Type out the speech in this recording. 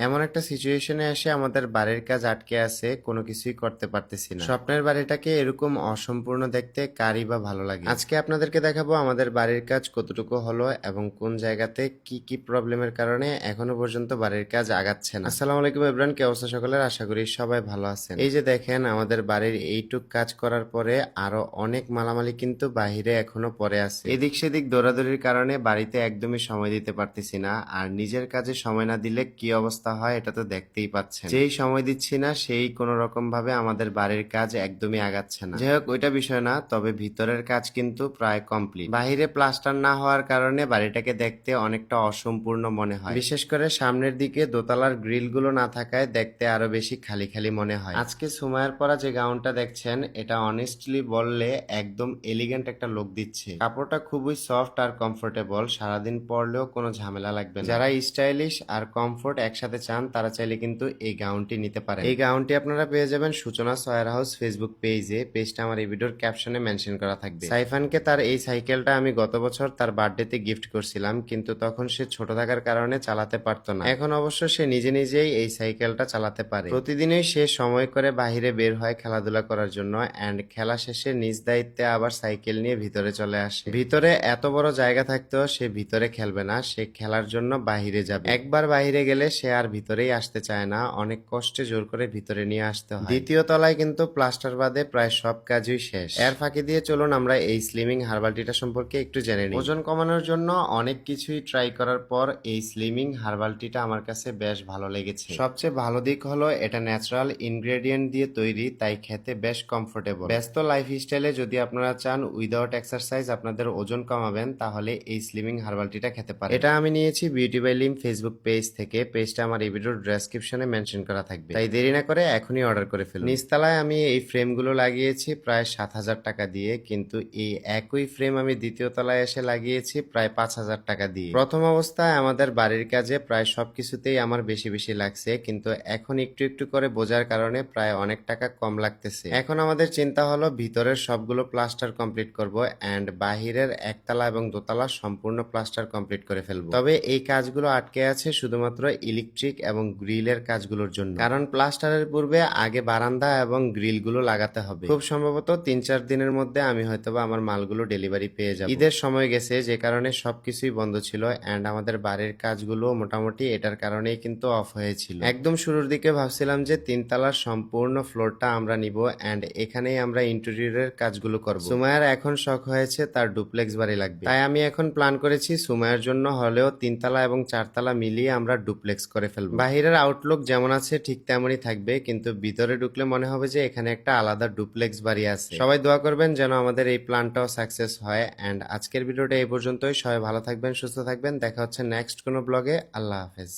এমন একটা সিচুয়েশনে এসে আমাদের বাড়ির কাজ আটকে আছে, কোনো কিছুই করতে পারতেছি না। স্বপ্নের বাড়িটাকে এরকম অসম্পূর্ণ দেখতে কারই বা ভালো লাগে। আজকে আপনাদেরকে দেখাবো আমাদের বাড়ির কাজ কতটুকু হলো এবং কোন জায়গাতে কি কি প্রবলেমের কারণে এখনো পর্যন্ত বাড়ির কাজ আগাচ্ছে না। আসসালামু আলাইকুম এভরিওয়ান, কি অবস্থা সকলের? আশা করি সবাই ভালো আছেন। এই যে দেখেন, আমাদের বাড়ির এইটুক কাজ করার পরে আরো অনেক মালামালি কিন্তু বাহিরে এখনো পড়ে আছে। এদিক সেদিক দৌড়াদৌড়ির কারণে বাড়িতে একদমই সময় দিতে পারতেছি না, আর নিজের কাজে সময় না দিলে কি অবস্থা হয় এটা তো দেখতেই পাচ্ছেন। যেই সময় দিচ্ছি না সেই কোনো রকম ভাবে আমাদের বাড়ির কাজ একদমই আগাচ্ছে না। যাই হোক, ওইটা বিষয় না, তবে ভিতরের কাজ কিন্তু প্রায় কমপ্লিট। বাহিরে প্লাস্টার না হওয়ার কারণে বাড়িটাকে দেখতে অনেকটা অসম্পূর্ণ মনে হয়। বিশেষ করে সামনের দিকে দোতলার গ্রিল গুলো না থাকায় দেখতে আরো বেশি খালি খালি মনে হয়। আজকে সুমাইয়ের পরা যে গাউনটা দেখছেন, এটা অনেস্টলি বললে একদম এলিগেন্ট একটা লুক দিচ্ছে। কাপড়টা খুবই সফট আর কমফোর্টেবল, সারাদিন পরলেও কোনো ঝামেলা লাগবে না। যারা স্টাইলিশ আর কমফোর্ট একসাথে চান তারা চাইলে কিন্তু এই গাউনটি নিতে পারেন। এই গাউনটি আপনারা পেয়ে যাবেন সূচনা সয়ার হাউস ফেসবুক পেজে। পেজটা আমার এই ভিডিওর ক্যাপশনে মেনশন করা থাকবে। সাইফানকে তার এই সাইকেলটা আমি গত বছর তার বার্থডেতে গিফট করছিলাম, কিন্তু তখন সে ছোট থাকার কারণে চালাতে পারতো না। এখন অবশ্য সে নিজে নিজেই এই সাইকেলটা চালাতে পারে। প্রতিদিনই সে সময় করে বাহিরে বের হয় খেলাধুলা করার জন্য, এন্ড খেলা শেষে নিজ দায়িত্বে আবার সাইকেল নিয়ে ভিতরে চলে আসে। ভিতরে এত বড় জায়গা থাকতেও সে ভিতরে খেলবে না, সে খেলার জন্য বাহিরে যাবে। একবার বাহিরে গেলে সে আর ভিতরেই আসতে চায় না, অনেক কষ্টে জোর করে ভিতরে নিয়ে আসতে হয়। দ্বিতীয় তলায় কিন্তু প্লাস্টার বাদে প্রায় সব কাজই শেষ। এর ফাঁকি দিয়ে চলুন আমরা এই স্লিমিং হার্বাল টিটা সম্পর্কে একটু জেনে নিই। ওজন কমানোর জন্য অনেক কিছুই ট্রাই করার পর এই স্লিমিং হার্বাল টিটা আমার কাছে বেশ ভালো লেগেছে। সবচেয়ে ভালো দিক হলো এটা ন্যাচারাল ইনগ্রেডিয়েন্ট দিয়ে তৈরি, তাই খেতে বেশ কমফোর্টেবল। ব্যস্ত লাইফ স্টাইলে যদি আপনারা চান উইদাউট এক্সারসাইজ আপনাদের ওজন কমাবেন, তাহলে এই স্লিমিং হার্বাল টিটা খেতে পারেন। এটা আমি নিয়েছি beauty by Lim Facebook page থেকে। পেজটা আমার এই ভিডিওর ডেসক্রিপশনে মেনশন করা থাকবে, তাই দেরি না করে এখনই অর্ডার করে ফেলুন। নিচতলায় আমি এই ফ্রেমগুলো লাগিয়েছি প্রায় 7,000 টাকা দিয়ে, কিন্তু এই একই ফ্রেম আমি দ্বিতীয় তলায় এসে লাগিয়েছি প্রায় 5,000 টাকা দিয়ে। প্রথম অবস্থায় আমাদের বাড়ির কাজে প্রায় সবকিছুতেই আমার বেশি বেশি লাগছে, কিন্তু এখন একটু একটু করে বোঝার কারণে প্রায় অনেক টাকা কম লাগতেছে। এখন আমাদের চিন্তা হলো ভিতরের সবগুলো প্লাস্টার কমপ্লিট করব, এন্ড বাহিরের একতলা এবং দোতলা সম্পূর্ণ প্লাস্টার কমপ্লিট করে ফেলবো। তবে এই কাজগুলো আটকে আছে শুধুমাত্র ইলেকট্রিক এবং গ্রিলের কাজগুলোর জন্য, কারণ প্লাস্টারের পূর্বে আগে বারান্দা এবং গ্রিল গুলো লাগাতে হবে। খুব সম্ভবত 3-4 দিনের মধ্যে আমি হয়তোবা আমার মালগুলো ডেলিভারি পেয়ে যাব। ঈদের সময় গেছে যে কারণে সবকিছুই বন্ধ ছিল, এন্ড আমাদের বাড়ির কাজগুলো মোটামুটি এটার কারণেই কিন্তু অফ হয়েছিল। একদম শুরুর দিকে ভাবছিলাম যে 3 তলার সম্পূর্ণ ফ্লোরটা আমরা নিব, এন্ড এখানেই আমরা ইন্টেরিয়রের কাজগুলো করব। সুমায়ার এখন শখ হয়েছে তার ডুপ্লেক্স বাড়ি লাগবে, তাই আমি এখন প্ল্যান করেছি সুমায়ার জন্য হলেও 3 তলা এবং 4 তলা মিলিয়ে আমরা ডুপ্লেক্স করে ফেলবো। বাহিরের আউটলুক যেমন আছে ঠিক তেমনই থাকবে, কিন্তু ভিতরে ঢুকলে মনে হবে যে এখানে একটা আলাদা ডুপ্লেক্স বাড়ি আছে। সবাই দোয়া করবেন যেন আমাদের এই প্ল্যানটাও সাকসেস হয়। এন্ড আজকের ভিডিওটা এই পর্যন্তই। সবাই ভালো থাকবেন, সুস্থ থাকবেন। দেখা হচ্ছে নেক্সট কোনো ব্লগে। আল্লাহ হাফেজ।